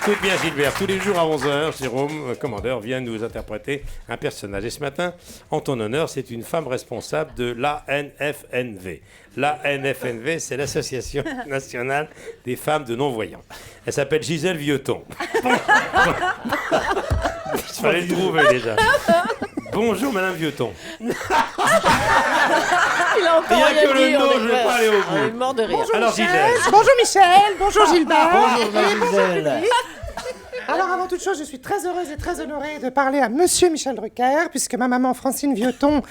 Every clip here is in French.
Écoute bien Gilbert, tous les jours à 11h, Jérôme, commandeur, vient nous interpréter un personnage. Et ce matin, en ton honneur, c'est une femme responsable de l'ANFNV. L'ANFNV, c'est l'Association nationale des femmes de non-voyants. Elle s'appelle Gisèle Vieuton. Il fallait le trouver déjà. Bonjour Madame Vieuton. Il a encore Bien rien que dit, le nom, on est je ne vais clair. pas aller au bout. On est mort de rire. Bonjour Alors, Michel. Gisèle. Bonjour Michel. Bonjour Gilbert. Bonjour Mademoiselle. Alors avant toute chose, je suis très heureuse et très honorée de parler à Monsieur Michel Drucker, puisque ma maman Francine Vieuton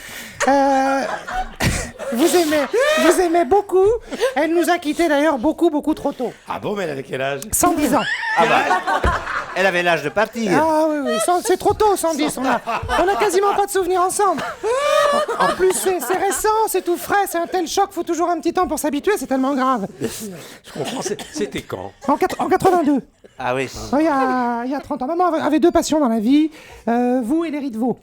vous aimait beaucoup. Elle nous a quittés d'ailleurs beaucoup trop tôt. Ah bon, mais elle avait quel âge? 110 ans. Elle avait l'âge de partir. Ah oui, c'est trop tôt, 110. On a quasiment pas de souvenirs ensemble. En plus, c'est récent, c'est tout frais, c'est un tel choc, faut toujours un petit temps pour s'habituer, c'est tellement grave. Je comprends, c'était quand? En 82. Ah oui. Il y a 30 ans. Maman avait deux passions dans la vie, vous et les riz de veau.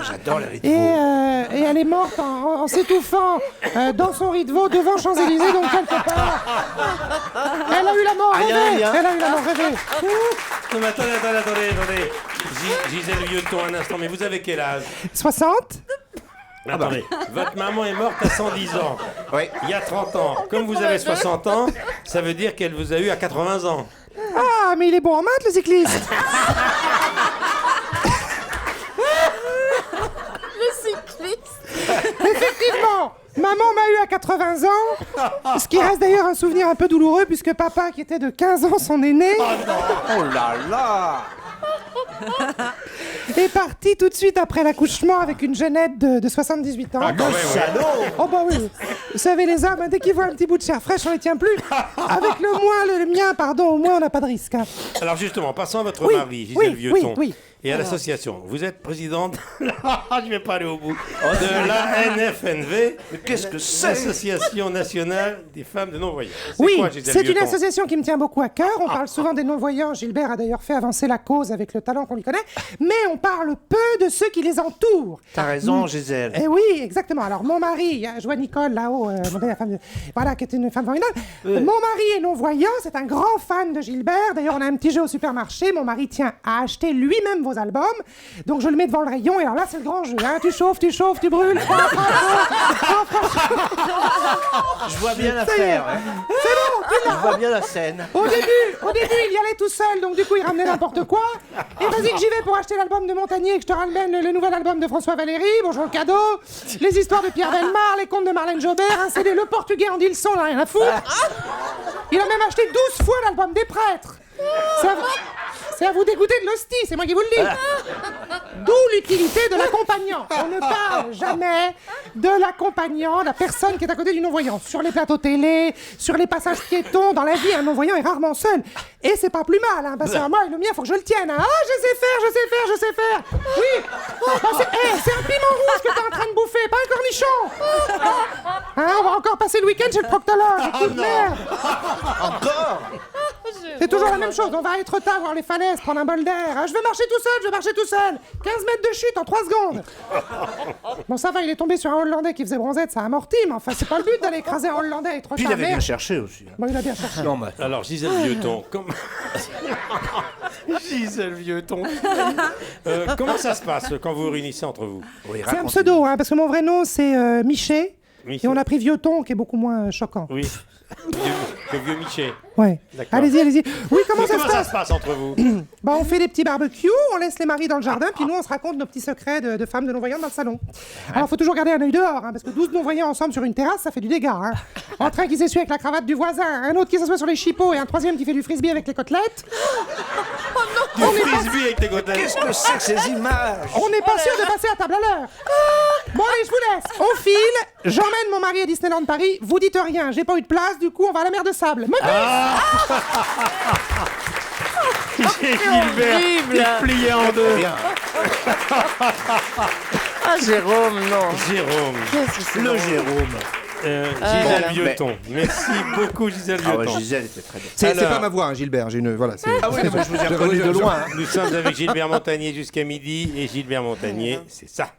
J'adore les rites. Et elle est morte en s'étouffant dans son riz de veau devant Champs-Élysées, donc quelque part. Elle a eu la mort rêvée. Elle a eu la mort rêvée. Non mais attendez. Gisèle Vieuton, un instant, mais vous avez quel âge? 60. Mais attendez, votre maman est morte à 110 ans. Oui. Il y a 30 ans. Comme vous avez 60 ans, ça veut dire qu'elle vous a eu à 80 ans. Ah, mais il est bon en maths, le cycliste. Effectivement, maman m'a eu à 80 ans, ce qui reste d'ailleurs un souvenir un peu douloureux puisque papa, qui était de 15 ans, son aîné, Oh là là. est parti tout de suite après l'accouchement avec une jeunette de 78 ans. Oh bah oui, vous savez les hommes, dès qu'ils voient un petit bout de chair fraîche, on les tient plus. Avec le mien, au moins on n'a pas de risque. Hein. Alors justement, passons à votre Oui, mari, Gisèle Vieuton. oui. Et à l'association. Vous êtes présidente, je vais pas aller au bout, de l'ANFNV. Mais qu'est-ce que c'est? L'Association nationale des femmes de non-voyants. Oui, quoi, Gisèle c'est une Vieuton? association qui me tient beaucoup à cœur. On parle souvent des non-voyants. Gilbert a d'ailleurs fait avancer la cause avec le talent qu'on lui connaît. Mais on parle peu de ceux qui les entourent. T'as raison, Gisèle. Eh oui, exactement. Alors, mon mari, je vois Nicole là-haut, la femme voilà, qui est une femme formidable. Mon mari est non-voyant, c'est un grand fan de Gilbert. D'ailleurs, on a un petit jeu au supermarché. Mon mari tient à acheter lui-même vos albums. Donc, je le mets devant le rayon. Et alors là, c'est le grand jeu. Hein. Tu chauffes, tu brûles. Je vois bien Ça y est. l'affaire. Hein. C'est bon, tu l'as. Je vois bien la scène. Au début, il y allait tout seul, donc du coup, il ramenait n'importe quoi. Et vas-y que j'y vais pour acheter l'album de Montagnier et que je te ramène le nouvel album de François Valéry. Bonjour le cadeau. Les histoires de Pierre Bellemare, les contes de Marlène Jobert, un CD Le Portugais en dit le son, on a rien à foutre. Il a même acheté 12 fois l'album des prêtres. C'est à vous dégoûter de l'hostie, c'est moi qui vous le dis. D'où l'utilité de l'accompagnant. On ne parle jamais de l'accompagnant, la personne qui est à côté du non-voyant. Sur les plateaux télé, sur les passages piétons, dans la vie, un non-voyant est rarement seul. Et c'est pas plus mal, hein, parce que moi, le mien, faut que je le tienne. Hein. Ah, je sais faire. Oui. C'est un piment rouge que t'es en train de bouffer, pas un cornichon. Hein, on va encore passer le week-end chez le proctologue. Écoute, merde. Encore? C'est toujours la même chose, on va être tard voir les falaises, prendre un bol d'air. Je veux marcher tout seul. 15 mètres de chute en 3 secondes. Bon, ça va, il est tombé sur un Hollandais qui faisait bronzette, ça amortit, mais enfin, c'est pas le but d'aller écraser un Hollandais et trop Puis il cher. avait bien cherché aussi. Hein. Bon, il a bien cherché. Non, mais... Alors, Gisèle Vieuton, Gisèle Vieuton. Comment ça se passe quand vous vous réunissez entre vous? Oui, C'est un raconte. pseudo, hein, parce que mon vrai nom, c'est Miché. Miché. Et on a pris Vieuton, qui est beaucoup moins choquant. Oui, le vieux Miché. Ouais. D'accord. Allez-y. Oui, comment Mais ça comment se ça passe? se passe entre vous? Bah, on fait des petits barbecues, on laisse les maris dans le jardin, puis nous, on se raconte nos petits secrets de femmes de non-voyantes dans le salon. Alors, faut toujours garder un œil dehors, hein, parce que 12 non-voyants ensemble sur une terrasse, ça fait du dégât. Hein. Un train qui s'essuie avec la cravate du voisin, un autre qui s'assoit sur les chipots et un troisième qui fait du frisbee avec les côtelettes. Du frisbee avec tes côtelettes. Qu'est-ce que c'est que ces images? On n'est pas sûr de passer à table à l'heure. Bon, allez, je vous laisse. On file, j'emmène mon mari à Disneyland Paris, vous dites rien, j'ai pas eu de place, du coup, on va à la mer de Sable. Me J'ai Gilbert qui est plié en deux. Bien. Ah, Jérôme, non. Jérôme. Qu'est-ce que c'est Le drôle. Jérôme. Gisèle Bon, Vieuton. Merci beaucoup, Gisèle Ah ouais, Vieuton. Gisèle était très bien. C'est Alors- pas ma voix, hein, Gilbert. J'ai une voilà. Ah oui, mais je vous ai reconnu de loin. Hein. Nous sommes avec Gilbert Montagnier jusqu'à midi et Gilbert Montagnier, c'est ça.